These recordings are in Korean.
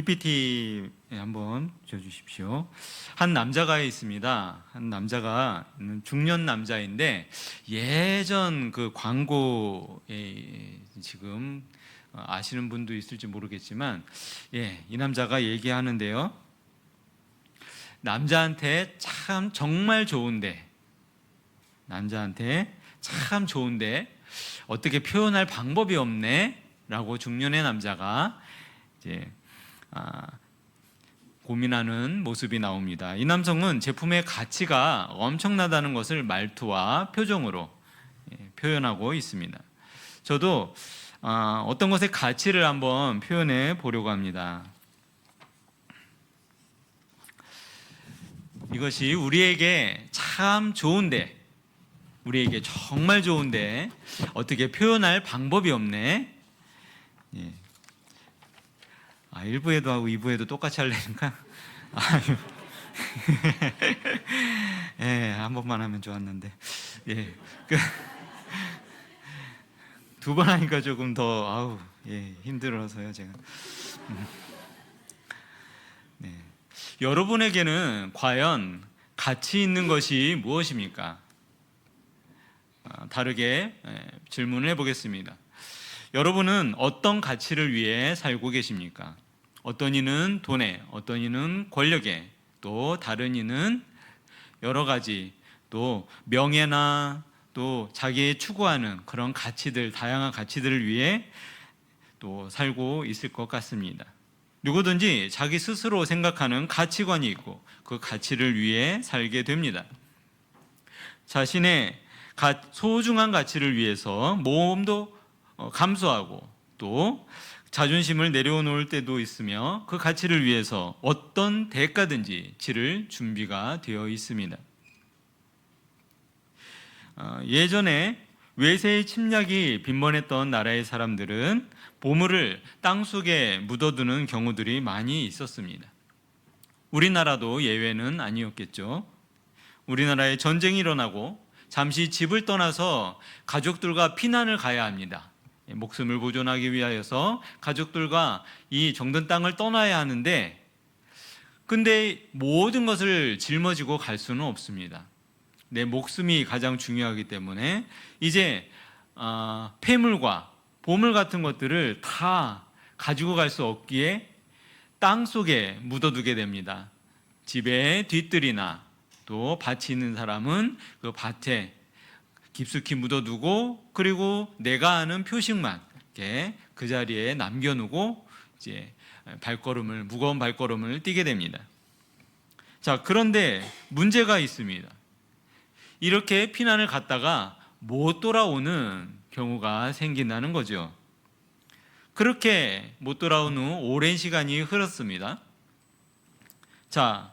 PPT 한번 줘주십시오. 한 남자가 있습니다. 한 남자가 중년 남자인데 예전 그 광고에 지금 아시는 분도 있을지 모르겠지만 이 남자가 얘기하는데요. 남자한테 참 정말 좋은데 어떻게 표현할 방법이 없네 라고 중년의 남자가 이제 고민하는 모습이 나옵니다. 이 남성은 제품의 가치가 엄청나다는 것을 말투와 표정으로 표현하고 있습니다. 저도 어떤 것의 가치를 한번 표현해 보려고 합니다. 이것이 우리에게 참 좋은데, 우리에게 정말 좋은데 어떻게 표현할 방법이 없네. 1부에도 하고 2부에도 똑같이 하려니까 한 번만 하면 좋았는데 두 번 하니까 조금 더 힘들어서요 제가. 여러분에게는 과연 가치 있는 것이 무엇입니까? 다르게 질문을 해보겠습니다. 여러분은 어떤 가치를 위해 살고 계십니까? 어떤 이는 돈에, 어떤 이는 권력에, 또 다른 이는 여러 가지 또 명예나 또 자기의 추구하는 그런 가치들, 다양한 가치들을 위해 또 살고 있을 것 같습니다. 누구든지 자기 스스로 생각하는 가치관이 있고 그 가치를 위해 살게 됩니다. 자신의 소중한 가치를 위해서 모험도 감수하고 또 자존심을 내려놓을 때도 있으며 그 가치를 위해서 어떤 대가든지 치를 준비가 되어 있습니다. 예전에 외세의 침략이 빈번했던 나라의 사람들은 보물을 땅속에 묻어두는 경우들이 많이 있었습니다. 우리나라도 예외는 아니었겠죠. 우리나라에 전쟁이 일어나고 잠시 집을 떠나서 가족들과 피난을 가야 합니다. 목숨을 보존하기 위하여서 가족들과 이 정든 땅을 떠나야 하는데 근데 모든 것을 짊어지고 갈 수는 없습니다. 내 목숨이 가장 중요하기 때문에 이제 폐물과 보물 같은 것들을 다 가지고 갈 수 없기에 땅 속에 묻어두게 됩니다. 집의 뒤뜰이나 또 밭이 있는 사람은 그 밭에 깊숙이 묻어두고 그리고 내가 아는 표식만 이렇게 그 자리에 남겨놓고 이제 무거운 발걸음을 뛰게 됩니다. 자, 그런데 문제가 있습니다. 이렇게 피난을 갔다가 못 돌아오는 경우가 생긴다는 거죠. 그렇게 못 돌아온 후 오랜 시간이 흘렀습니다. 자,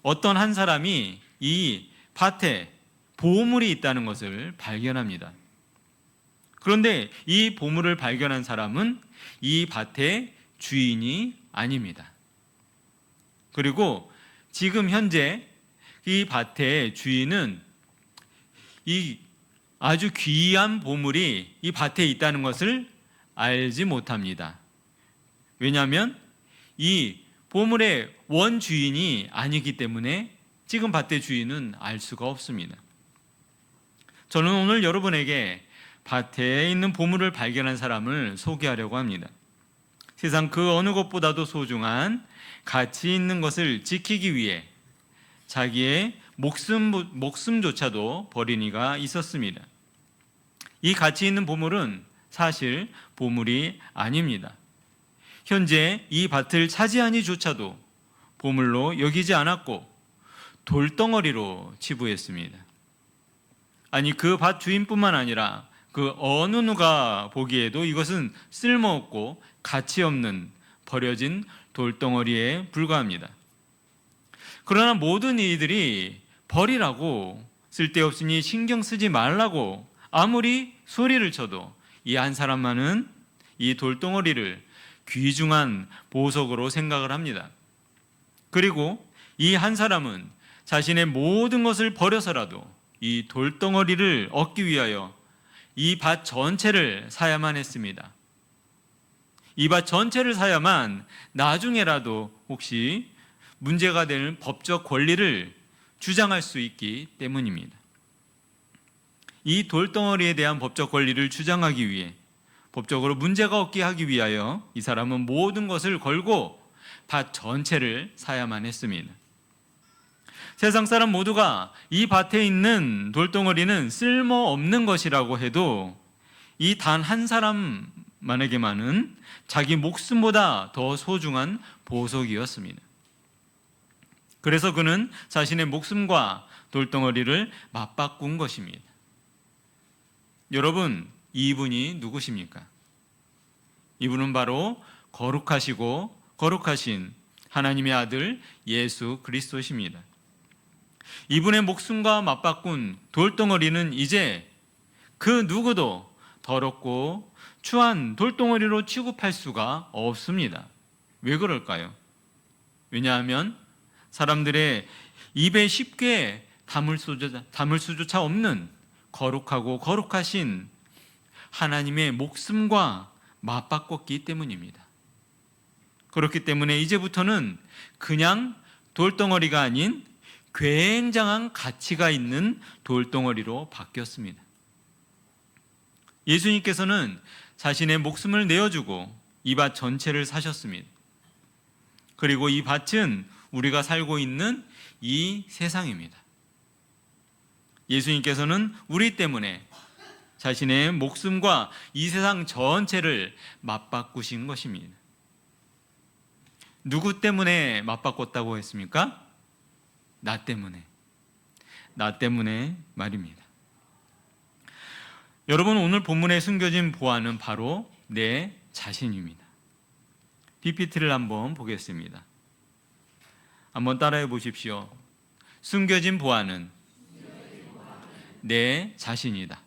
어떤 한 사람이 이 밭에 보물이 있다는 것을 발견합니다. 그런데 이 보물을 발견한 사람은 이 밭의 주인이 아닙니다. 그리고 지금 현재 이 밭의 주인은 이 아주 귀한 보물이 이 밭에 있다는 것을 알지 못합니다. 왜냐하면 이 보물의 원주인이 아니기 때문에 지금 밭의 주인은 알 수가 없습니다. 저는 오늘 여러분에게 밭에 있는 보물을 발견한 사람을 소개하려고 합니다. 세상 그 어느 것보다도 소중한 가치 있는 것을 지키기 위해 자기의 목숨조차도 버린 이가 있었습니다. 이 가치 있는 보물은 사실 보물이 아닙니다. 현재 이 밭을 차지한 이조차도 보물로 여기지 않았고 돌덩어리로 치부했습니다. 아니 그 밭 주인뿐만 아니라 그 어느 누가 보기에도 이것은 쓸모없고 가치 없는 버려진 돌덩어리에 불과합니다. 그러나 모든 이들이 버리라고 쓸데없으니 신경 쓰지 말라고 아무리 소리를 쳐도 이 한 사람만은 이 돌덩어리를 귀중한 보석으로 생각을 합니다. 그리고 이 한 사람은 자신의 모든 것을 버려서라도 이 돌덩어리를 얻기 위하여 이 밭 전체를 사야만 했습니다. 이 밭 전체를 사야만 나중에라도 혹시 문제가 되는 법적 권리를 주장할 수 있기 때문입니다. 이 돌덩어리에 대한 법적 권리를 주장하기 위해, 법적으로 문제가 없게 하기 위하여 이 사람은 모든 것을 걸고 밭 전체를 사야만 했습니다. 세상 사람 모두가 이 밭에 있는 돌덩어리는 쓸모없는 것이라고 해도 이 단 한 사람만에게만은 자기 목숨보다 더 소중한 보석이었습니다. 그래서 그는 자신의 목숨과 돌덩어리를 맞바꾼 것입니다. 여러분, 이분이 누구십니까? 이분은 바로 거룩하시고 거룩하신 하나님의 아들 예수 그리스도십니다. 이분의 목숨과 맞바꾼 돌덩어리는 이제 그 누구도 더럽고 추한 돌덩어리로 취급할 수가 없습니다. 왜 그럴까요? 왜냐하면 사람들의 입에 쉽게 담을 수조차 없는 거룩하고 거룩하신 하나님의 목숨과 맞바꿨기 때문입니다. 그렇기 때문에 이제부터는 그냥 돌덩어리가 아닌 굉장한 가치가 있는 돌덩어리로 바뀌었습니다. 예수님께서는 자신의 목숨을 내어주고 이 밭 전체를 사셨습니다. 그리고 이 밭은 우리가 살고 있는 이 세상입니다. 예수님께서는 우리 때문에 자신의 목숨과 이 세상 전체를 맞바꾸신 것입니다. 누구 때문에 맞바꿨다고 했습니까? 나 때문에. 나 때문에 말입니다. 여러분, 오늘 본문에 숨겨진 보안은 바로 내 자신입니다. PPT를 한번 보겠습니다. 한번 따라해 보십시오. 숨겨진 보안은 내 자신이다.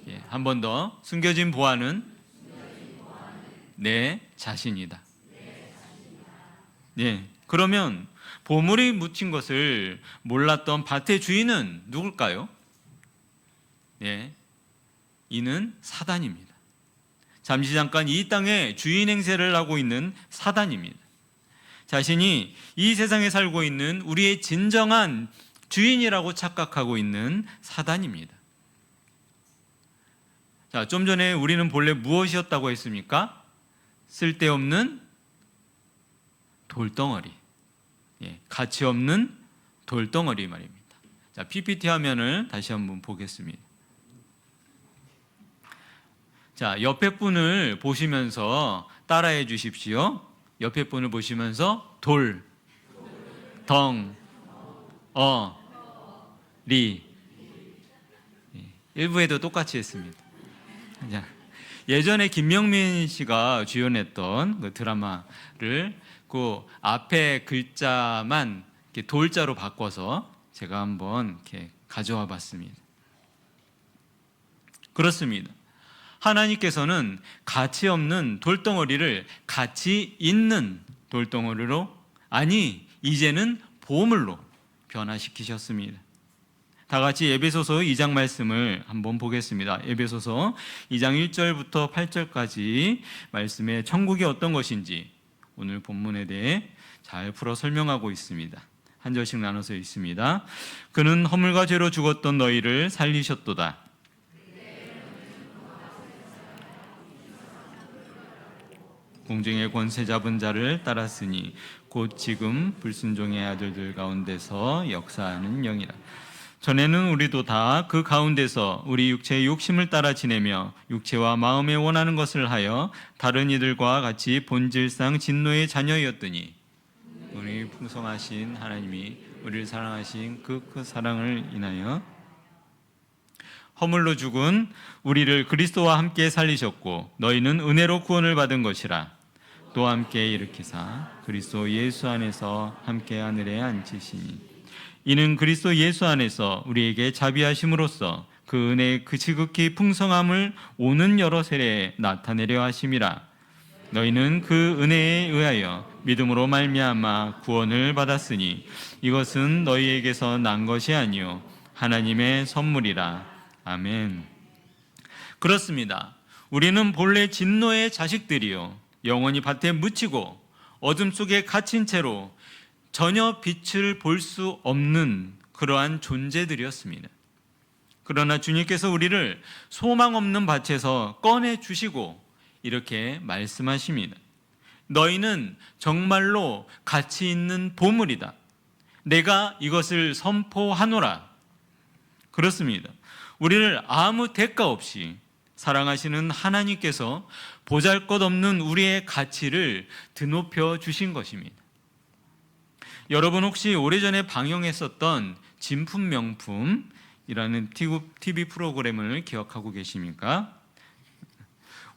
예, 한 번 더. 숨겨진 보안은 내 자신이다. 예, 그러면 보물이 묻힌 것을 몰랐던 밭의 주인은 누굴까요? 예, 이는 사단입니다. 잠시 잠깐 이 땅에 주인 행세를 하고 있는 사단입니다. 자신이 이 세상에 살고 있는 우리의 진정한 주인이라고 착각하고 있는 사단입니다. 자, 좀 전에 우리는 본래 무엇이었다고 했습니까? 쓸데없는 돌덩어리, 가치 없는 돌덩어리 말입니다. 자, PPT 화면을 다시 한번 보겠습니다. 자, 옆에 분을 보시면서 따라해 주십시오. 옆에 분을 보시면서 돌, 덩, 리. 일부에도 똑같이 했습니다. 자, 예전에 김명민 씨가 주연했던 그 드라마를 그 앞에 글자만 이렇게 돌자로 바꿔서 제가 한번 이렇게 가져와 봤습니다. 그렇습니다. 하나님께서는 가치 없는 돌덩어리를 가치 있는 돌덩어리로, 아니 이제는 보물로 변화시키셨습니다. 다 같이 에베소서 2장 말씀을 한번 보겠습니다. 에베소서 2장 1절부터 8절까지 말씀에 천국이 어떤 것인지 오늘 본문에 대해 잘 풀어 설명하고 있습니다. 한 절씩 나눠서 있습니다. 그는 허물과 죄로 죽었던 너희를 살리셨도다. 공중의 권세 잡은 자를 따랐으니 곧 지금 불순종의 아들들 가운데서 역사하는 영이라. 전에는 우리도 다 그 가운데서 우리 육체의 욕심을 따라 지내며 육체와 마음에 원하는 것을 하여 다른 이들과 같이 본질상 진노의 자녀였더니 우리 풍성하신 하나님이 우리를 사랑하신 그 사랑을 인하여 허물로 죽은 우리를 그리스도와 함께 살리셨고 너희는 은혜로 구원을 받은 것이라. 또 함께 일으키사 그리스도 예수 안에서 함께 하늘에 앉히시니 이는 그리스도 예수 안에서 우리에게 자비하심으로써 그 은혜의 그 지극히 풍성함을 오는 여러 세례에 나타내려 하심이라. 너희는 그 은혜에 의하여 믿음으로 말미암아 구원을 받았으니 이것은 너희에게서 난 것이 아니요 하나님의 선물이라. 아멘. 그렇습니다. 우리는 본래 진노의 자식들이요 영원히 밭에 묻히고 어둠 속에 갇힌 채로 전혀 빛을 볼 수 없는 그러한 존재들이었습니다. 그러나 주님께서 우리를 소망 없는 밭에서 꺼내 주시고 이렇게 말씀하십니다. 너희는 정말로 가치 있는 보물이다. 내가 이것을 선포하노라. 그렇습니다. 우리를 아무 대가 없이 사랑하시는 하나님께서 보잘것없는 우리의 가치를 드높여 주신 것입니다. 여러분 혹시 오래전에 방영했었던 진품명품이라는 TV 프로그램을 기억하고 계십니까?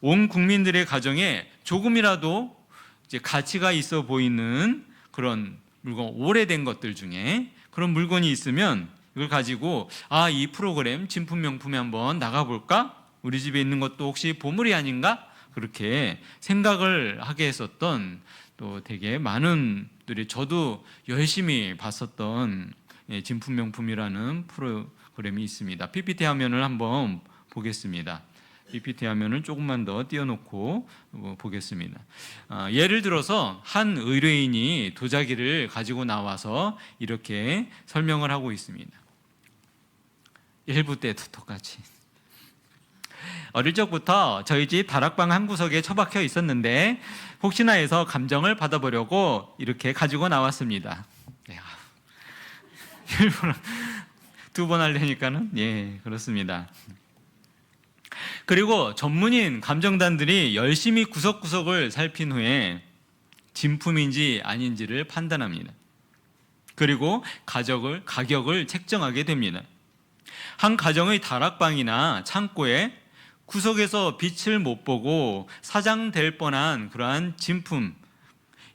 온 국민들의 가정에 조금이라도 이제 가치가 있어 보이는 그런 물건, 오래된 것들 중에 그런 물건이 있으면 이걸 가지고 이 프로그램 진품명품에 한번 나가볼까? 우리 집에 있는 것도 혹시 보물이 아닌가? 그렇게 생각을 하게 했었던 또 되게 많은 분들이, 저도 열심히 봤었던 진품명품이라는 프로그램이 있습니다. PPT 화면을 한번 보겠습니다. PPT 화면을 조금만 더 띄워놓고 보겠습니다. 예를 들어서 한 의뢰인이 도자기를 가지고 나와서 이렇게 설명을 하고 있습니다. 1부 때도 똑같이. 어릴 적부터 저희 집 다락방 한 구석에 처박혀 있었는데 혹시나 해서 감정을 받아보려고 이렇게 가지고 나왔습니다. 일부러 2번 하려니까는 그렇습니다. 그리고 전문인 감정단들이 열심히 구석구석을 살핀 후에 진품인지 아닌지를 판단합니다. 그리고 가격을 책정하게 됩니다. 한 가정의 다락방이나 창고에 구석에서 빛을 못 보고 사장될 뻔한 그러한 진품,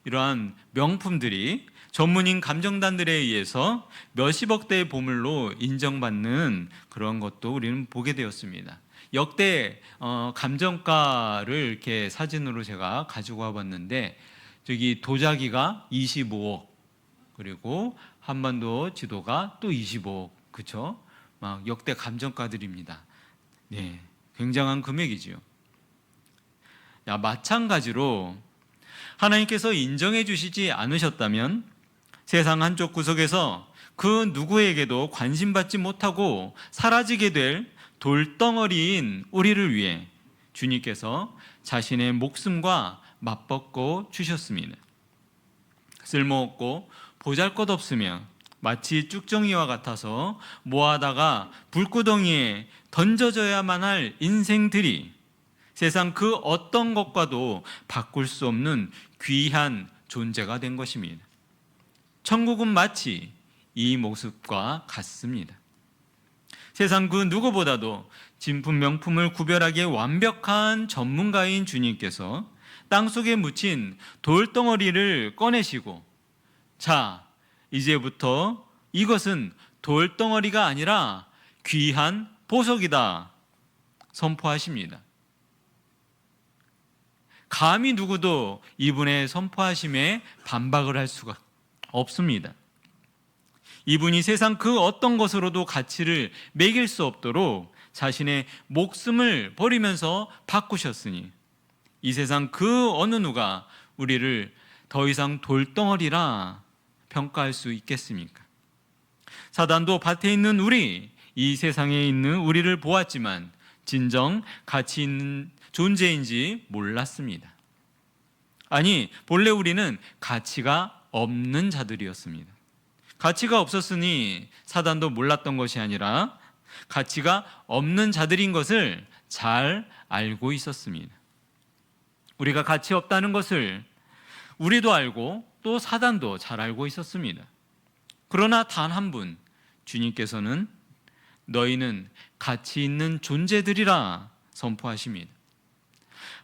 이러한 명품들이 전문인 감정단들에 의해서 몇십억대의 보물로 인정받는 그런 것도 우리는 보게 되었습니다. 역대 감정가를 이렇게 사진으로 제가 가지고 와봤는데, 저기 도자기가 25억, 그리고 한반도 지도가 또 25억, 그렇죠? 막 역대 감정가들입니다. 네, 굉장한 금액이지요. 마찬가지로 하나님께서 인정해 주시지 않으셨다면 세상 한쪽 구석에서 그 누구에게도 관심받지 못하고 사라지게 될 돌덩어리인 우리를 위해 주님께서 자신의 목숨과 맞바꿔 주셨습니다. 쓸모없고 보잘것없으며 마치 쭉정이와 같아서 모아다가 불구덩이에 던져져야만 할 인생들이 세상 그 어떤 것과도 바꿀 수 없는 귀한 존재가 된 것입니다. 천국은 마치 이 모습과 같습니다. 세상 그 누구보다도 진품 명품을 구별하기에 완벽한 전문가인 주님께서 땅속에 묻힌 돌덩어리를 꺼내시고, 자, 이제부터 이것은 돌덩어리가 아니라 귀한 보석이다 선포하십니다. 감히 누구도 이분의 선포하심에 반박을 할 수가 없습니다. 이분이 세상 그 어떤 것으로도 가치를 매길 수 없도록 자신의 목숨을 버리면서 바꾸셨으니 이 세상 그 어느 누가 우리를 더 이상 돌덩어리라 평가할 수 있겠습니까? 사단도 밭에 있는 우리, 이 세상에 있는 우리를 보았지만 진정 가치 있는 존재인지 몰랐습니다. 아니, 본래 우리는 가치가 없는 자들이었습니다. 가치가 없었으니 사단도 몰랐던 것이 아니라 가치가 없는 자들인 것을 잘 알고 있었습니다. 우리가 가치 없다는 것을 우리도 알고 또 사단도 잘 알고 있었습니다. 그러나 단 한 분, 주님께서는 너희는 가치 있는 존재들이라 선포하십니다.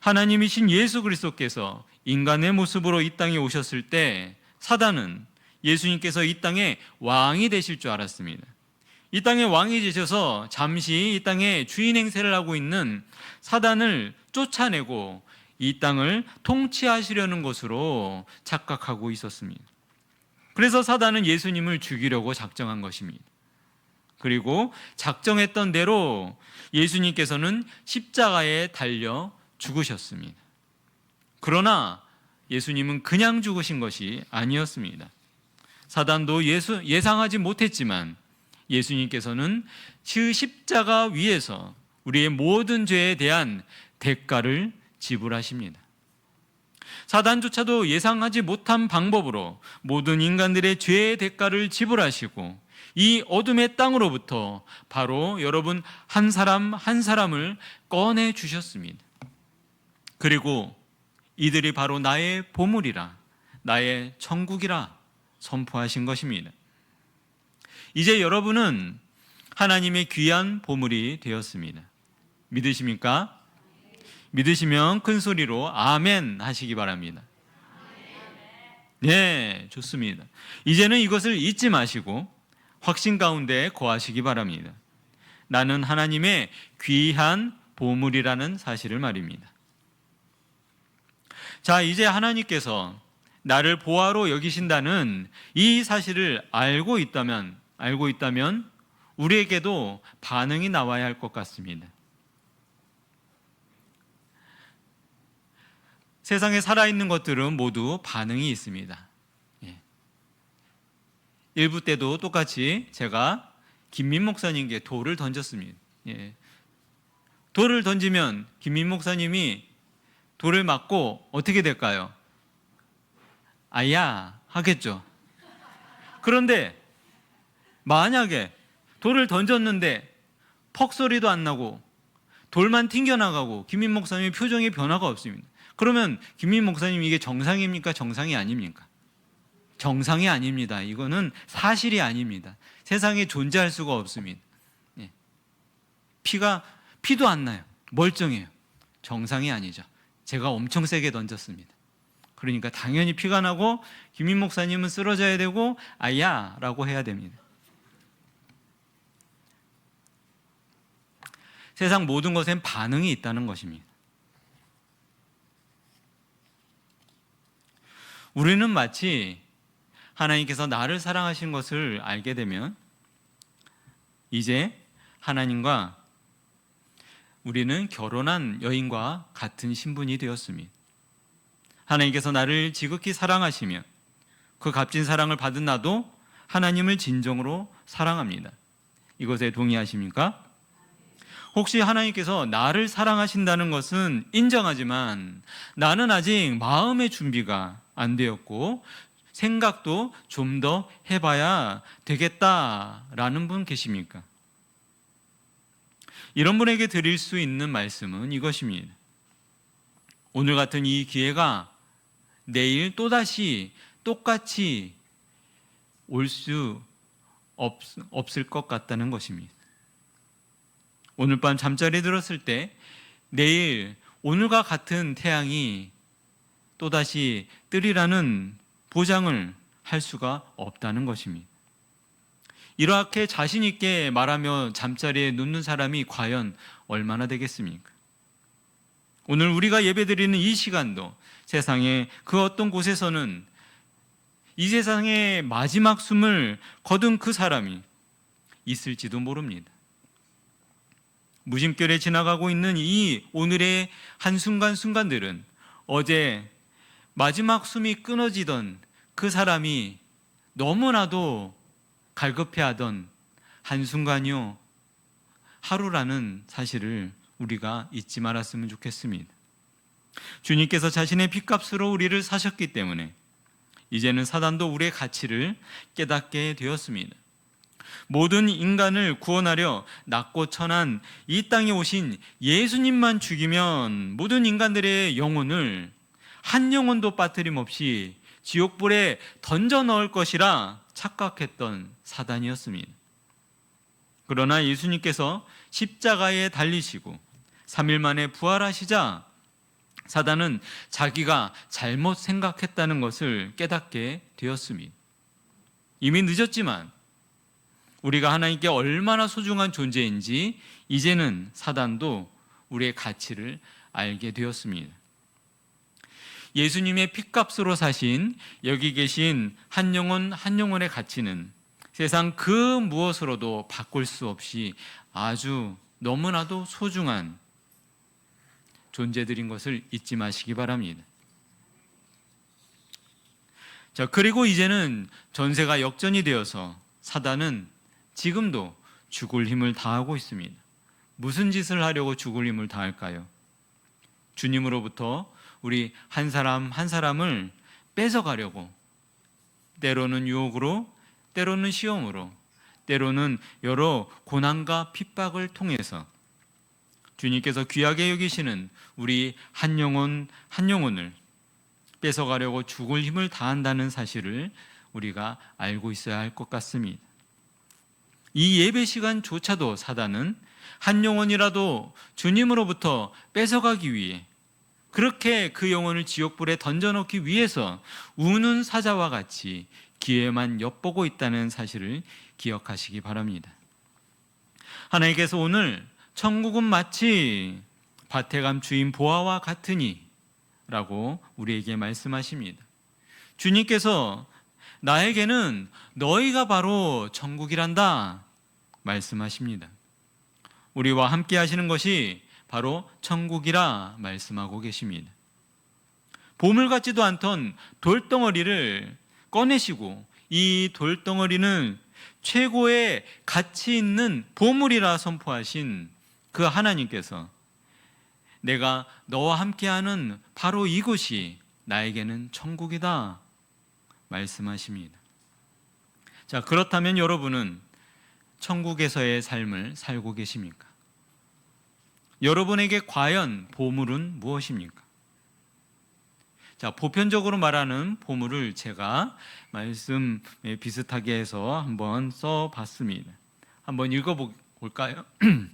하나님이신 예수 그리스도께서 인간의 모습으로 이 땅에 오셨을 때 사단은 예수님께서 이 땅의 왕이 되실 줄 알았습니다. 이 땅의 왕이 되셔서 잠시 이 땅의 주인 행세를 하고 있는 사단을 쫓아내고 이 땅을 통치하시려는 것으로 착각하고 있었습니다. 그래서 사단은 예수님을 죽이려고 작정한 것입니다. 그리고 작정했던 대로 예수님께서는 십자가에 달려 죽으셨습니다. 그러나 예수님은 그냥 죽으신 것이 아니었습니다. 사단도 예상하지 못했지만 예수님께서는 그 십자가 위에서 우리의 모든 죄에 대한 대가를 지불하십니다. 사단조차도 예상하지 못한 방법으로 모든 인간들의 죄의 대가를 지불하시고 이 어둠의 땅으로부터 바로 여러분 한 사람 한 사람을 꺼내 주셨습니다. 그리고 이들이 바로 나의 보물이라, 나의 천국이라 선포하신 것입니다. 이제 여러분은 하나님의 귀한 보물이 되었습니다. 믿으십니까? 믿으시면 큰 소리로 아멘 하시기 바랍니다. 네, 좋습니다. 이제는 이것을 잊지 마시고 확신 가운데 거하시기 바랍니다. 나는 하나님의 귀한 보물이라는 사실을 말입니다. 자, 이제 하나님께서 나를 보화로 여기신다는 이 사실을 알고 있다면 우리에게도 반응이 나와야 할 것 같습니다. 세상에 살아있는 것들은 모두 반응이 있습니다. 일부 때도 똑같이 제가 김민 목사님께 돌을 던졌습니다. 돌을 던지면 김민 목사님이 돌을 맞고 어떻게 될까요? 아야 하겠죠. 그런데 만약에 돌을 던졌는데 퍽 소리도 안 나고 돌만 튕겨나가고 김민 목사님의 표정에 변화가 없습니다. 그러면 김민 목사님 이게 정상입니까? 정상이 아닙니까? 정상이 아닙니다. 이거는 사실이 아닙니다. 세상에 존재할 수가 없습니다. 피도 안 나요. 멀쩡해요. 정상이 아니죠. 제가 엄청 세게 던졌습니다. 그러니까 당연히 피가 나고 김민 목사님은 쓰러져야 되고 아야 라고 해야 됩니다. 세상 모든 것엔 반응이 있다는 것입니다. 우리는 마치 하나님께서 나를 사랑하신 것을 알게 되면 이제 하나님과 우리는 결혼한 여인과 같은 신분이 되었습니다. 하나님께서 나를 지극히 사랑하시며 그 값진 사랑을 받은 나도 하나님을 진정으로 사랑합니다. 이것에 동의하십니까? 혹시 하나님께서 나를 사랑하신다는 것은 인정하지만 나는 아직 마음의 준비가 안 되었고 생각도 좀 더 해봐야 되겠다라는 분 계십니까? 이런 분에게 드릴 수 있는 말씀은 이것입니다. 오늘 같은 이 기회가 내일 또다시 똑같이 올 수 없을 것 같다는 것입니다. 오늘 밤 잠자리에 들었을 때 내일 오늘과 같은 태양이 또다시 뜨리라는 보장을 할 수가 없다는 것입니다. 이렇게 자신 있게 말하며 잠자리에 눕는 사람이 과연 얼마나 되겠습니까? 오늘 우리가 예배드리는 이 시간도 세상의 그 어떤 곳에서는 이 세상의 마지막 숨을 거둔 그 사람이 있을지도 모릅니다. 무심결에 지나가고 있는 이 오늘의 한순간순간들은 어제 마지막 숨이 끊어지던 그 사람이 너무나도 갈급해하던 한순간이요 하루라는 사실을 우리가 잊지 말았으면 좋겠습니다. 주님께서 자신의 핏값으로 우리를 사셨기 때문에 이제는 사단도 우리의 가치를 깨닫게 되었습니다. 모든 인간을 구원하려 낮고 천한 이 땅에 오신 예수님만 죽이면 모든 인간들의 영혼을 한 영혼도 빠뜨림 없이 지옥불에 던져 넣을 것이라 착각했던 사단이었습니다. 그러나 예수님께서 십자가에 달리시고 3일 만에 부활하시자 사단은 자기가 잘못 생각했다는 것을 깨닫게 되었습니다. 이미 늦었지만 우리가 하나님께 얼마나 소중한 존재인지 이제는 사단도 우리의 가치를 알게 되었습니다. 예수님의 핏값으로 사신 여기 계신 한 영혼 한 영혼의 가치는 세상 그 무엇으로도 바꿀 수 없이 아주 너무나도 소중한 존재들인 것을 잊지 마시기 바랍니다. 자, 그리고 이제는 전세가 역전이 되어서 사단은 지금도 죽을 힘을 다하고 있습니다. 무슨 짓을 하려고 죽을 힘을 다할까요? 주님으로부터 우리 한 사람 한 사람을 뺏어가려고, 때로는 유혹으로, 때로는 시험으로, 때로는 여러 고난과 핍박을 통해서 주님께서 귀하게 여기시는 우리 한 영혼 한 영혼을 뺏어가려고 죽을 힘을 다한다는 사실을 우리가 알고 있어야 할 것 같습니다. 이 예배 시간조차도 사단은 한 영혼이라도 주님으로부터 뺏어가기 위해, 그렇게 그 영혼을 지옥불에 던져놓기 위해서 우는 사자와 같이 기회만 엿보고 있다는 사실을 기억하시기 바랍니다. 하나님께서 오늘 천국은 마치 밭에 감 주인 보아와 같으니 라고 우리에게 말씀하십니다. 주님께서 나에게는 너희가 바로 천국이란다 말씀하십니다. 우리와 함께 하시는 것이 바로 천국이라 말씀하고 계십니다. 보물 같지도 않던 돌덩어리를 꺼내시고 이 돌덩어리는 최고의 가치 있는 보물이라 선포하신 그 하나님께서 내가 너와 함께하는 바로 이곳이 나에게는 천국이다 말씀하십니다. 자, 그렇다면 여러분은 천국에서의 삶을 살고 계십니까? 여러분에게 과연 보물은 무엇입니까? 자, 보편적으로 말하는 보물을 제가 말씀 비슷하게 해서 한번 써봤습니다. 한번 읽어볼까요?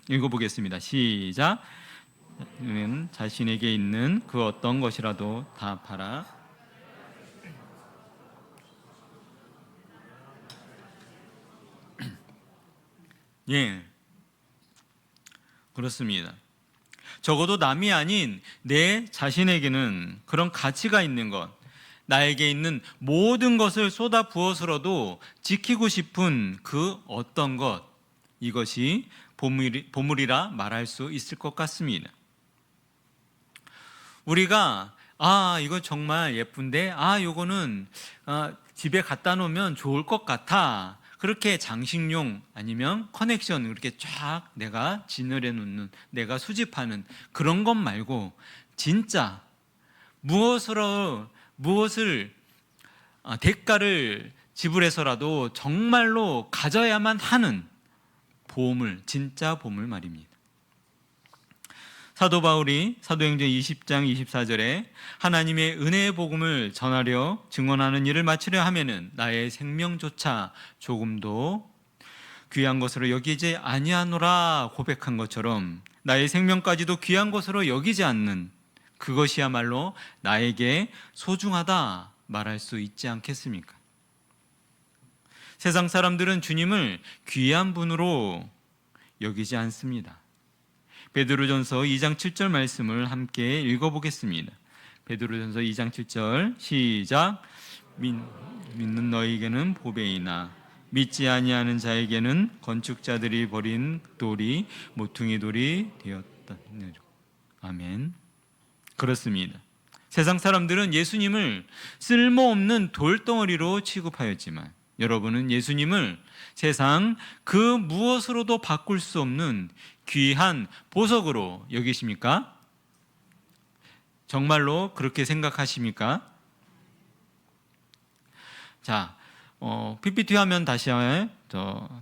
읽어보겠습니다. 시작. 자신에게 있는 그 어떤 것이라도 다 팔아 예, 그렇습니다. 적어도 남이 아닌 내 자신에게는 그런 가치가 있는 것, 나에게 있는 모든 것을 쏟아 부어서라도 지키고 싶은 그 어떤 것, 이것이 보물이라 말할 수 있을 것 같습니다. 우리가 이거 정말 예쁜데, 요거는 집에 갖다 놓으면 좋을 것 같아, 그렇게 장식용 아니면 커넥션 그렇게 쫙 내가 진열해 놓는, 내가 수집하는 그런 것 말고 진짜 무엇을 대가를 지불해서라도 정말로 가져야만 하는 보물, 진짜 보물 말입니다. 사도 바울이 사도행전 20장 24절에 하나님의 은혜의 복음을 전하려 증언하는 일을 마치려 하면은 나의 생명조차 조금도 귀한 것으로 여기지 아니하노라 고백한 것처럼 나의 생명까지도 귀한 것으로 여기지 않는 그것이야말로 나에게 소중하다 말할 수 있지 않겠습니까? 세상 사람들은 주님을 귀한 분으로 여기지 않습니다. 베드로전서 2장 7절 말씀을 함께 읽어보겠습니다. 베드로전서 2장 7절 시작. 믿는 너희에게는 보배이나 믿지 아니하는 자에게는 건축자들이 버린 돌이 모퉁이 돌이 되었다. 아멘. 그렇습니다. 세상 사람들은 예수님을 쓸모없는 돌덩어리로 취급하였지만 여러분은 예수님을 세상 그 무엇으로도 바꿀 수 없는 귀한 보석으로 여기십니까? 정말로 그렇게 생각하십니까? 자, PPT 화면 다시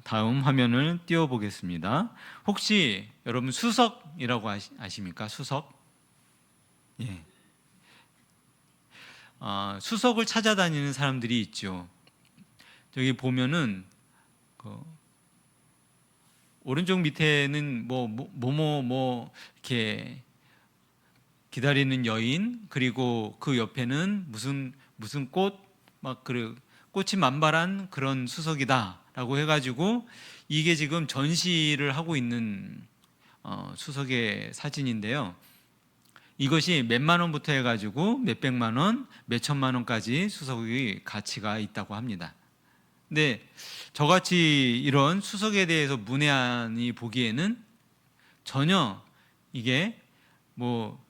다음 화면을 띄워보겠습니다. 혹시 여러분 수석이라고 아십니까? 수석? 예. 수석을 찾아다니는 사람들이 있죠. 저기 보면은 오른쪽 밑에는 이렇게 기다리는 여인, 그리고 그 옆에는 무슨 꽃, 꽃이 만발한 그런 수석이다라고 해가지고 이게 지금 전시를 하고 있는 수석의 사진인데요. 이것이 몇만 원부터 해가지고 몇백만 원, 몇천만 원까지 수석의 가치가 있다고 합니다. 근데 저같이 이런 수석에 대해서 문외한이 보기에는 전혀 이게 뭐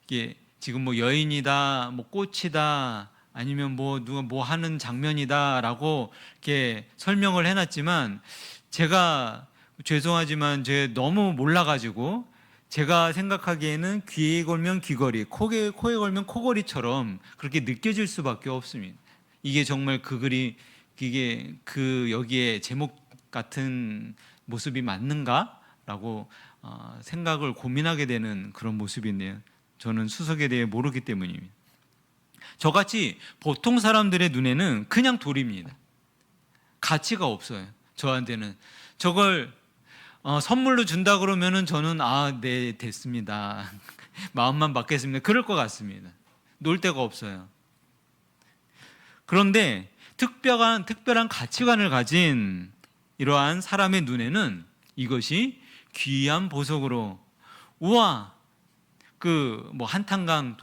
이게 지금 뭐 여인이다, 뭐 꽃이다, 아니면 뭐 누가 뭐 하는 장면이다라고 이렇게 설명을 해놨지만, 제가 죄송하지만 제가 너무 몰라가지고 제가 생각하기에는 귀에 걸면 귀걸이, 코에 걸면 코걸이처럼 그렇게 느껴질 수밖에 없습니다. 이게 정말 그 글이 이게 그 여기에 제목 같은 모습이 맞는가라고 생각을 고민하게 되는 그런 모습인데요. 저는 수석에 대해 모르기 때문입니다. 저같이 보통 사람들의 눈에는 그냥 돌입니다. 가치가 없어요. 저한테는 저걸 선물로 준다 그러면은 저는 네, 됐습니다. 마음만 받겠습니다. 그럴 것 같습니다. 놀 데가 없어요. 그런데 특별한 가치관을 가진 이러한 사람의 눈에는 이것이 귀한 보석으로, 우와, 그 뭐 한탄강,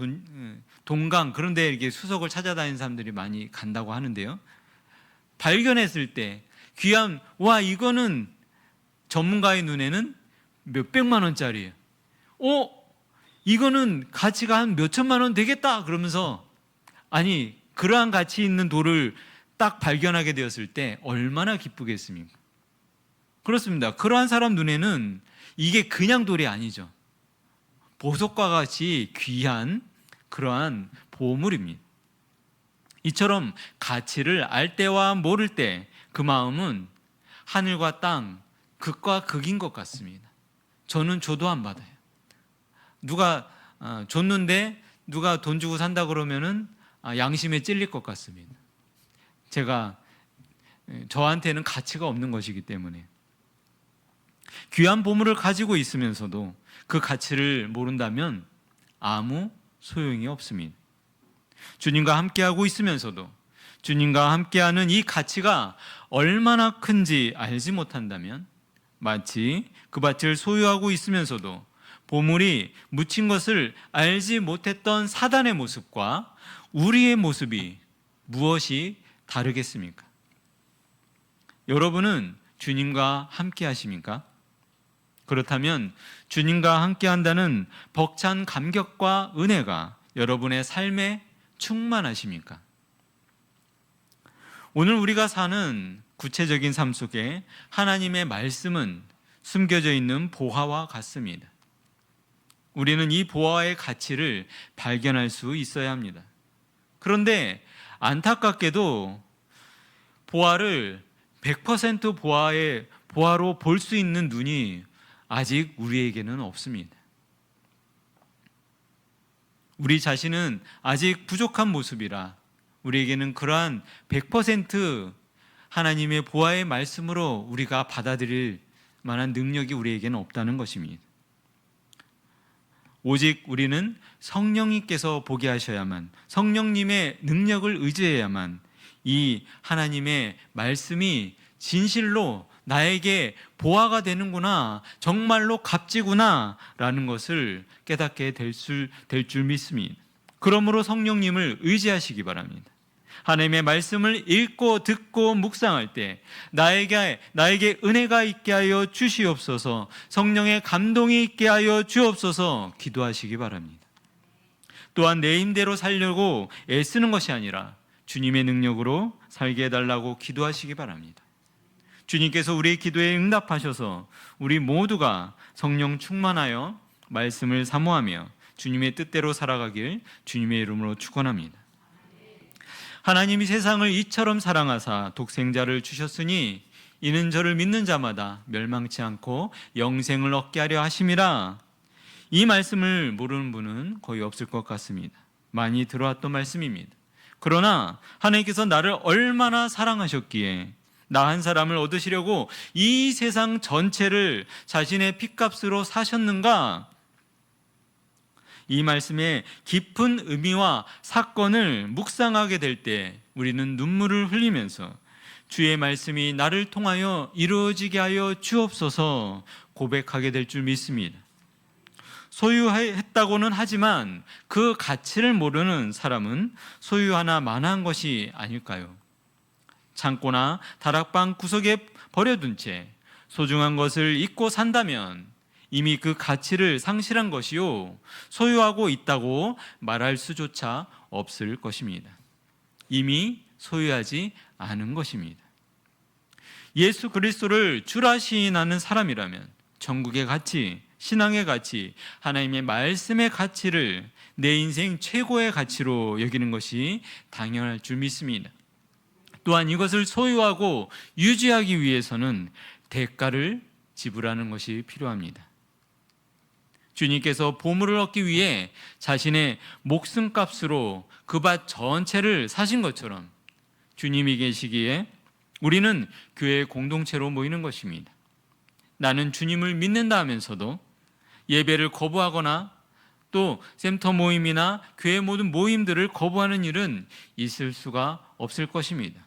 동강 그런 데 이렇게 수석을 찾아다니는 사람들이 많이 간다고 하는데요. 발견했을 때 귀한, 와, 이거는 전문가의 눈에는 몇백만 원짜리예요. 이거는 가치가 한 몇천만 원 되겠다 그러면서, 아니 그러한 가치 있는 돌을 딱 발견하게 되었을 때 얼마나 기쁘겠습니까? 그렇습니다. 그러한 사람 눈에는 이게 그냥 돌이 아니죠. 보석과 같이 귀한 그러한 보물입니다. 이처럼 가치를 알 때와 모를 때 그 마음은 하늘과 땅, 극과 극인 것 같습니다. 저는 줘도 안 받아요. 누가 줬는데 누가 돈 주고 산다 그러면은 양심에 찔릴 것 같습니다. 저한테는 가치가 없는 것이기 때문에. 귀한 보물을 가지고 있으면서도 그 가치를 모른다면 아무 소용이 없습니다. 주님과 함께하고 있으면서도 주님과 함께하는 이 가치가 얼마나 큰지 알지 못한다면, 마치 그 밭을 소유하고 있으면서도 보물이 묻힌 것을 알지 못했던 사단의 모습과 우리의 모습이 무엇이 다르겠습니까? 여러분은 주님과 함께 하십니까? 그렇다면 주님과 함께 한다는 벅찬 감격과 은혜가 여러분의 삶에 충만하십니까? 오늘 우리가 사는 구체적인 삶 속에 하나님의 말씀은 숨겨져 있는 보화와 같습니다. 우리는 이 보화의 가치를 발견할 수 있어야 합니다. 그런데 안타깝게도 보화를 100% 보화로 볼 수 있는 눈이 아직 우리에게는 없습니다. 우리 자신은 아직 부족한 모습이라 우리에게는 그러한 100% 하나님의 보화의 말씀으로 우리가 받아들일 만한 능력이 우리에게는 없다는 것입니다. 오직 우리는 성령님께서 보게 하셔야만, 성령님의 능력을 의지해야만 이 하나님의 말씀이 진실로 나에게 보화가 되는구나, 정말로 값지구나 라는 것을 깨닫게 될 줄 믿습니다. 그러므로 성령님을 의지하시기 바랍니다. 하나님의 말씀을 읽고 듣고 묵상할 때 나에게 은혜가 있게 하여 주시옵소서, 성령의 감동이 있게 하여 주옵소서 기도하시기 바랍니다. 또한 내 힘대로 살려고 애쓰는 것이 아니라 주님의 능력으로 살게 해달라고 기도하시기 바랍니다. 주님께서 우리의 기도에 응답하셔서 우리 모두가 성령 충만하여 말씀을 사모하며 주님의 뜻대로 살아가길 주님의 이름으로 축원합니다. 하나님이 세상을 이처럼 사랑하사 독생자를 주셨으니 이는 저를 믿는 자마다 멸망치 않고 영생을 얻게 하려 하심이라. 이 말씀을 모르는 분은 거의 없을 것 같습니다. 많이 들어왔던 말씀입니다. 그러나 하나님께서 나를 얼마나 사랑하셨기에 나 한 사람을 얻으시려고 이 세상 전체를 자신의 핏값으로 사셨는가? 이 말씀의 깊은 의미와 사건을 묵상하게 될 때 우리는 눈물을 흘리면서 주의 말씀이 나를 통하여 이루어지게 하여 주옵소서 고백하게 될 줄 믿습니다. 소유했다고는 하지만 그 가치를 모르는 사람은 소유하나 마나한 것이 아닐까요? 창고나 다락방 구석에 버려둔 채 소중한 것을 잊고 산다면 이미 그 가치를 상실한 것이요, 소유하고 있다고 말할 수조차 없을 것입니다. 이미 소유하지 않은 것입니다. 예수 그리스도를 주라 시인하는 사람이라면 전국의 가치, 신앙의 가치, 하나님의 말씀의 가치를 내 인생 최고의 가치로 여기는 것이 당연할 줄 믿습니다. 또한 이것을 소유하고 유지하기 위해서는 대가를 지불하는 것이 필요합니다. 주님께서 보물을 얻기 위해 자신의 목숨값으로 그 밭 전체를 사신 것처럼 주님이 계시기에 우리는 교회 공동체로 모이는 것입니다. 나는 주님을 믿는다 하면서도 예배를 거부하거나 또 센터 모임이나 교회 모든 모임들을 거부하는 일은 있을 수가 없을 것입니다.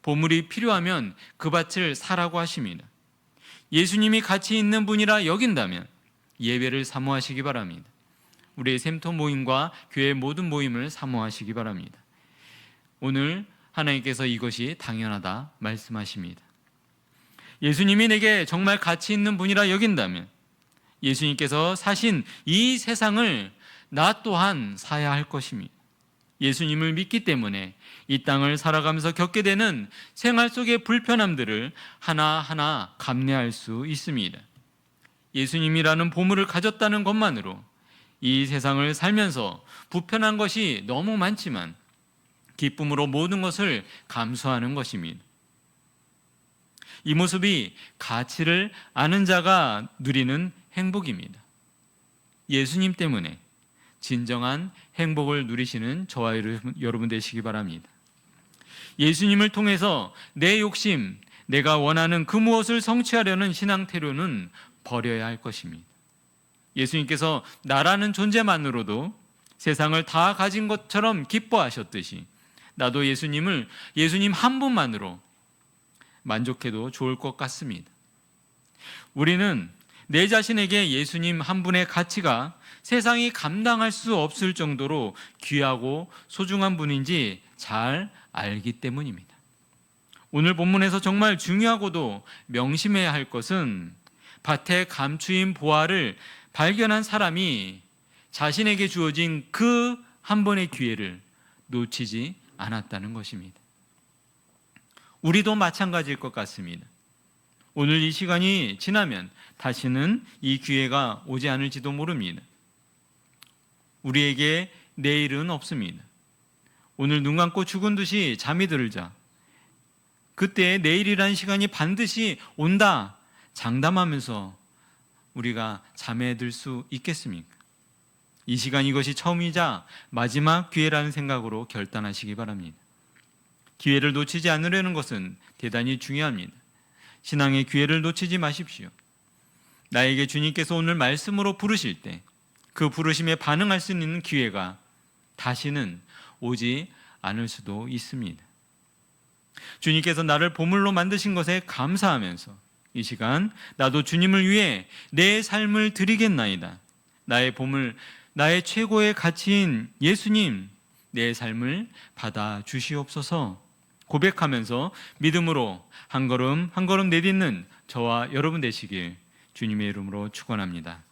보물이 필요하면 그 밭을 사라고 하십니다. 예수님이 가치 있는 분이라 여긴다면 예배를 사모하시기 바랍니다. 우리의 센터 모임과 교회 모든 모임을 사모하시기 바랍니다. 오늘 하나님께서 이것이 당연하다 말씀하십니다. 예수님이 내게 정말 가치 있는 분이라 여긴다면 예수님께서 사신 이 세상을 나 또한 사야 할 것입니다. 예수님을 믿기 때문에 이 땅을 살아가면서 겪게 되는 생활 속의 불편함들을 하나하나 감내할 수 있습니다. 예수님이라는 보물을 가졌다는 것만으로 이 세상을 살면서 불편한 것이 너무 많지만 기쁨으로 모든 것을 감수하는 것입니다. 이 모습이 가치를 아는 자가 누리는 행복입니다. 예수님 때문에 진정한 행복을 누리시는 저와 여러분 되시기 바랍니다. 예수님을 통해서 내 욕심, 내가 원하는 그 무엇을 성취하려는 신앙 태도는 버려야 할 것입니다. 예수님께서 나라는 존재만으로도 세상을 다 가진 것처럼 기뻐하셨듯이 나도 예수님 한 분만으로 만족해도 좋을 것 같습니다. 우리는 내 자신에게 예수님 한 분의 가치가 세상이 감당할 수 없을 정도로 귀하고 소중한 분인지 잘 알기 때문입니다. 오늘 본문에서 정말 중요하고도 명심해야 할 것은 밭에 감추인 보화를 발견한 사람이 자신에게 주어진 그 한 번의 기회를 놓치지 않았다는 것입니다. 우리도 마찬가지일 것 같습니다. 오늘 이 시간이 지나면 다시는 이 기회가 오지 않을지도 모릅니다. 우리에게 내일은 없습니다. 오늘 눈 감고 죽은 듯이 잠이 들자. 그때 내일이라는 시간이 반드시 온다 장담하면서 우리가 잠에 들 수 있겠습니까? 이 시간 이것이 처음이자 마지막 기회라는 생각으로 결단하시기 바랍니다. 기회를 놓치지 않으려는 것은 대단히 중요합니다. 신앙의 기회를 놓치지 마십시오. 나에게 주님께서 오늘 말씀으로 부르실 때 그 부르심에 반응할 수 있는 기회가 다시는 오지 않을 수도 있습니다. 주님께서 나를 보물로 만드신 것에 감사하면서 이 시간 나도 주님을 위해 내 삶을 드리겠나이다. 나의 보물, 나의 최고의 가치인 예수님, 내 삶을 받아 주시옵소서 고백하면서 믿음으로 한 걸음 한 걸음 내딛는 저와 여러분 되시길 주님의 이름으로 축원합니다.